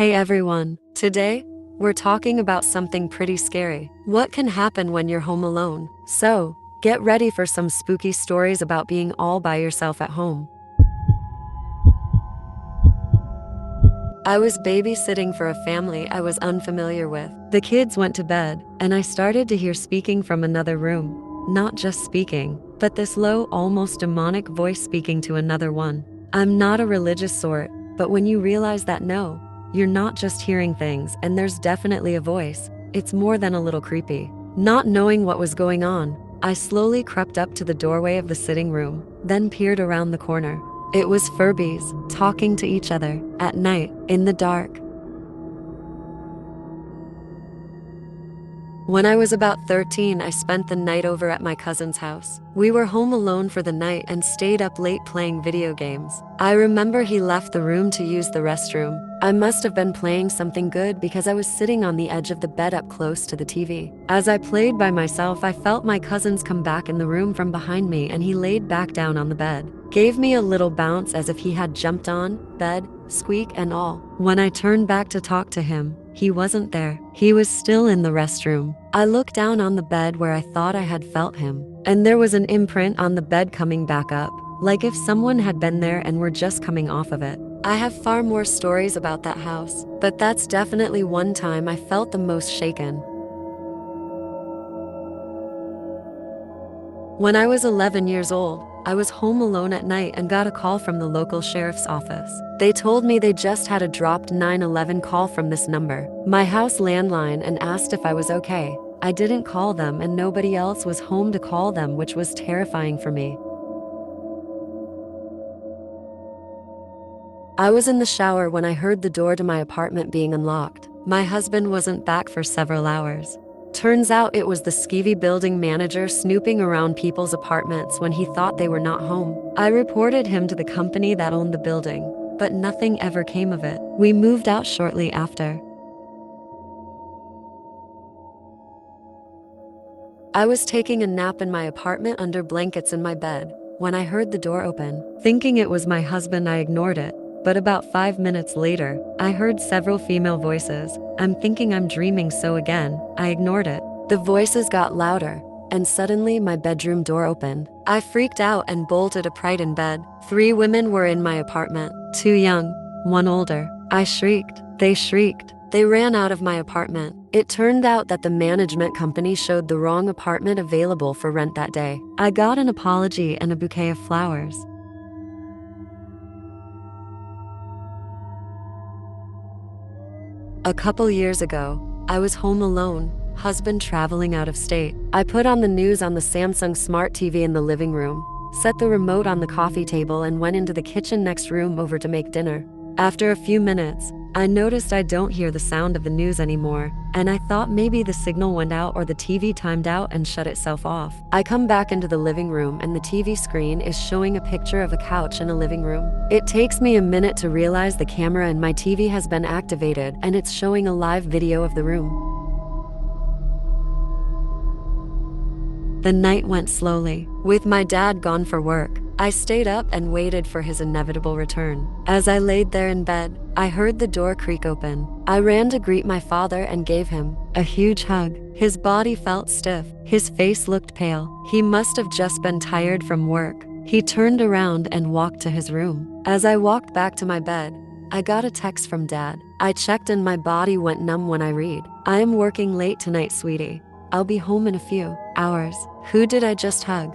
Hey everyone, today, we're talking about something pretty scary. What can happen when you're home alone? So, get ready for some spooky stories about being all by yourself at home. I was babysitting for a family I was unfamiliar with. The kids went to bed, and I started to hear speaking from another room. Not just speaking, but this low, almost demonic voice speaking to another one. I'm not a religious sort, but when you realize that no, you're not just hearing things and there's definitely a voice, it's more than a little creepy. Not knowing what was going on, I slowly crept up to the doorway of the sitting room, then peered around the corner. It was Furbies, talking to each other, at night, in the dark. When I was about 13, I spent the night over at my cousin's house. We were home alone for the night and stayed up late playing video games. I remember he left the room to use the restroom. I must have been playing something good because I was sitting on the edge of the bed up close to the TV. As I played by myself, I felt my cousins come back in the room from behind me, and he laid back down on the bed. Gave me a little bounce as if he had jumped on, bed, squeak and all. When I turned back to talk to him, he wasn't there. He was still in the restroom. I looked down on the bed where I thought I had felt him, and there was an imprint on the bed coming back up, like if someone had been there and were just coming off of it. I have far more stories about that house, but that's definitely one time I felt the most shaken. When I was 11 years old, I was home alone at night and got a call from the local sheriff's office. They told me they just had a dropped 911 call from this number, my house landline, and asked if I was okay. I didn't call them and nobody else was home to call them, which was terrifying for me. I was in the shower when I heard the door to my apartment being unlocked. My husband wasn't back for several hours. Turns out it was the skeevy building manager snooping around people's apartments when he thought they were not home. I reported him to the company that owned the building, but nothing ever came of it. We moved out shortly after. I was taking a nap in my apartment under blankets in my bed when I heard the door open. Thinking it was my husband, I ignored it. But about 5 minutes later, I heard several female voices. I'm thinking I'm dreaming, so again, I ignored it. The voices got louder, and suddenly my bedroom door opened. I freaked out and bolted upright in bed. 3 women were in my apartment, 2 young, 1 older. I shrieked. They shrieked. They ran out of my apartment. It turned out that the management company showed the wrong apartment available for rent that day. I got an apology and a bouquet of flowers. A couple years ago, I was home alone, husband traveling out of state. I put on the news on the Samsung Smart TV in the living room, set the remote on the coffee table, and went into the kitchen next room over to make dinner. After a few minutes, I noticed I don't hear the sound of the news anymore, and I thought maybe the signal went out or the TV timed out and shut itself off. I come back into the living room and the TV screen is showing a picture of a couch in a living room. It takes me a minute to realize the camera in my TV has been activated and it's showing a live video of the room. The night went slowly. With my dad gone for work, I stayed up and waited for his inevitable return. As I laid there in bed, I heard the door creak open. I ran to greet my father and gave him a huge hug. His body felt stiff. His face looked pale. He must have just been tired from work. He turned around and walked to his room. As I walked back to my bed, I got a text from Dad. I checked and my body went numb when I read, "I am working late tonight, sweetie. I'll be home in a few hours." Who did I just hug?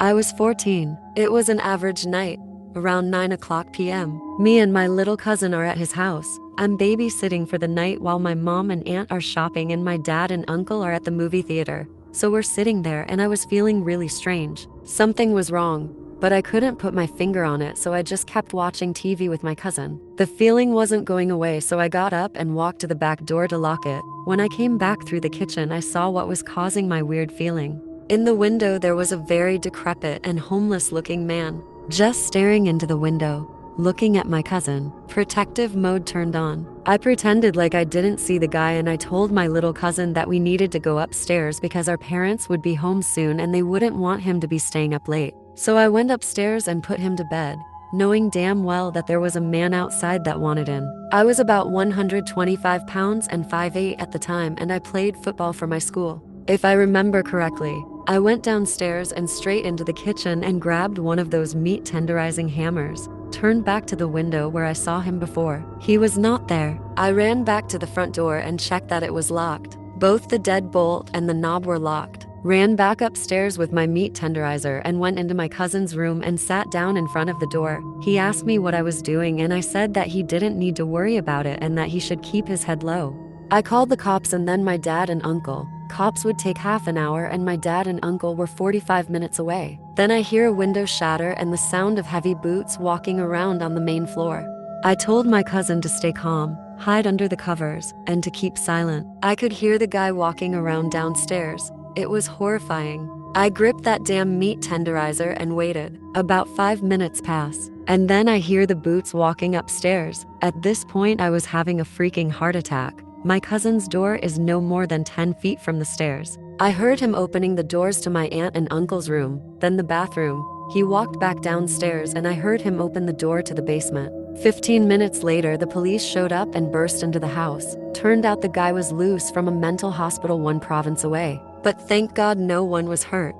I was 14. It was an average night, around 9 p.m. Me and my little cousin are at his house. I'm babysitting for the night while my mom and aunt are shopping and my dad and uncle are at the movie theater. So we're sitting there and I was feeling really strange. Something was wrong, but I couldn't put my finger on it, so I just kept watching TV with my cousin. The feeling wasn't going away, so I got up and walked to the back door to lock it. When I came back through the kitchen, I saw what was causing my weird feeling. In the window, there was a very decrepit and homeless-looking man, just staring into the window, looking at my cousin. Protective mode turned on. I pretended like I didn't see the guy and I told my little cousin that we needed to go upstairs because our parents would be home soon and they wouldn't want him to be staying up late. So I went upstairs and put him to bed. knowing damn well that there was a man outside that wanted in. I was about 125 pounds and 5'8" at the time, and I played football for my school. If I remember correctly, I went downstairs and straight into the kitchen and grabbed one of those meat tenderizing hammers, turned back to the window where I saw him before. He was not there. I ran back to the front door and checked that it was locked. Both the deadbolt and the knob were locked. Ran back upstairs with my meat tenderizer and went into my cousin's room and sat down in front of the door. He asked me what I was doing, and I said that he didn't need to worry about it and that he should keep his head low. I called the cops and then my dad and uncle. Cops would take half an hour and my dad and uncle were 45 minutes away. Then I hear a window shatter and the sound of heavy boots walking around on the main floor. I told my cousin to stay calm, hide under the covers, and to keep silent. I could hear the guy walking around downstairs. It was horrifying. I gripped that damn meat tenderizer and waited. About 5 minutes pass, and then I hear the boots walking upstairs. At this point, I was having a freaking heart attack. My cousin's door is no more than 10 feet from the stairs. I heard him opening the doors to my aunt and uncle's room, then the bathroom. He walked back downstairs and I heard him open the door to the basement. 15 minutes later, the police showed up and burst into the house. Turned out the guy was loose from a mental hospital 1 province away. But thank God no one was hurt.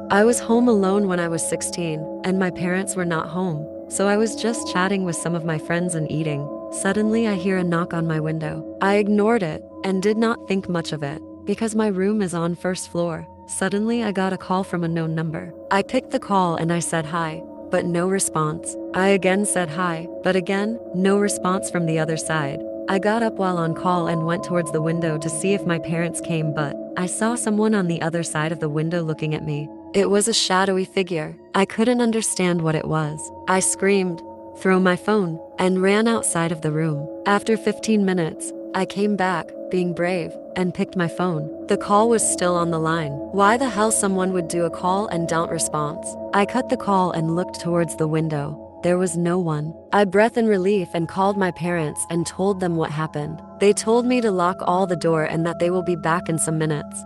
I was home alone when I was 16, and my parents were not home, so I was just chatting with some of my friends and eating. Suddenly, I hear a knock on my window. I ignored it and did not think much of it, because my room is on first floor. Suddenly, I got a call from a known number. I picked the call and I said hi, but no response. I again said hi, but again, no response from the other side. I got up while on call and went towards the window to see if my parents came, but I saw someone on the other side of the window looking at me. It was a shadowy figure. I couldn't understand what it was. I screamed, threw my phone, and ran outside of the room. After 15 minutes, I came back, being brave, and picked my phone. The call was still on the line. Why the hell someone would do a call and don't response? I cut the call and looked towards the window. There was no one. I breathed in relief and called my parents and told them what happened. They told me to lock all the door and that they will be back in some minutes.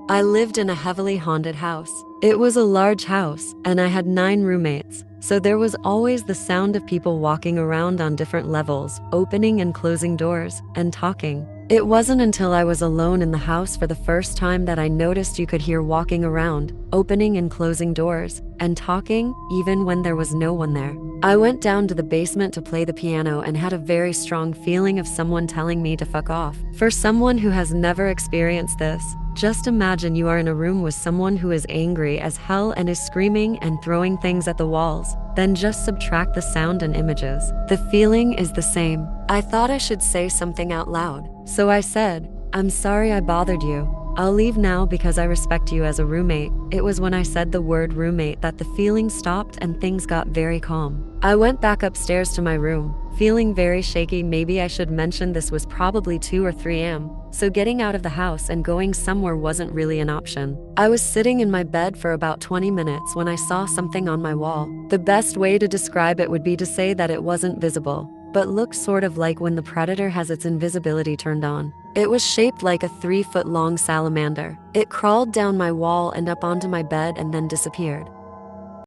I lived in a heavily haunted house. It was a large house, and I had 9 roommates, so there was always the sound of people walking around on different levels, opening and closing doors, and talking. It wasn't until I was alone in the house for the first time that I noticed you could hear walking around, opening and closing doors, and talking, even when there was no one there. I went down to the basement to play the piano and had a very strong feeling of someone telling me to fuck off. For someone who has never experienced this, just imagine you are in a room with someone who is angry as hell and is screaming and throwing things at the walls. Then just subtract the sound and images. The feeling is the same. I thought I should say something out loud. So I said, "I'm sorry I bothered you. I'll leave now because I respect you as a roommate." It was when I said the word roommate that the feeling stopped and things got very calm. I went back upstairs to my room, feeling very shaky. Maybe I should mention this was probably 2 or 3 a.m., so getting out of the house and going somewhere wasn't really an option. I was sitting in my bed for about 20 minutes when I saw something on my wall. The best way to describe it would be to say that it wasn't visible, but looked sort of like when the predator has its invisibility turned on. It was shaped like a 3-foot-long salamander. It crawled down my wall and up onto my bed and then disappeared.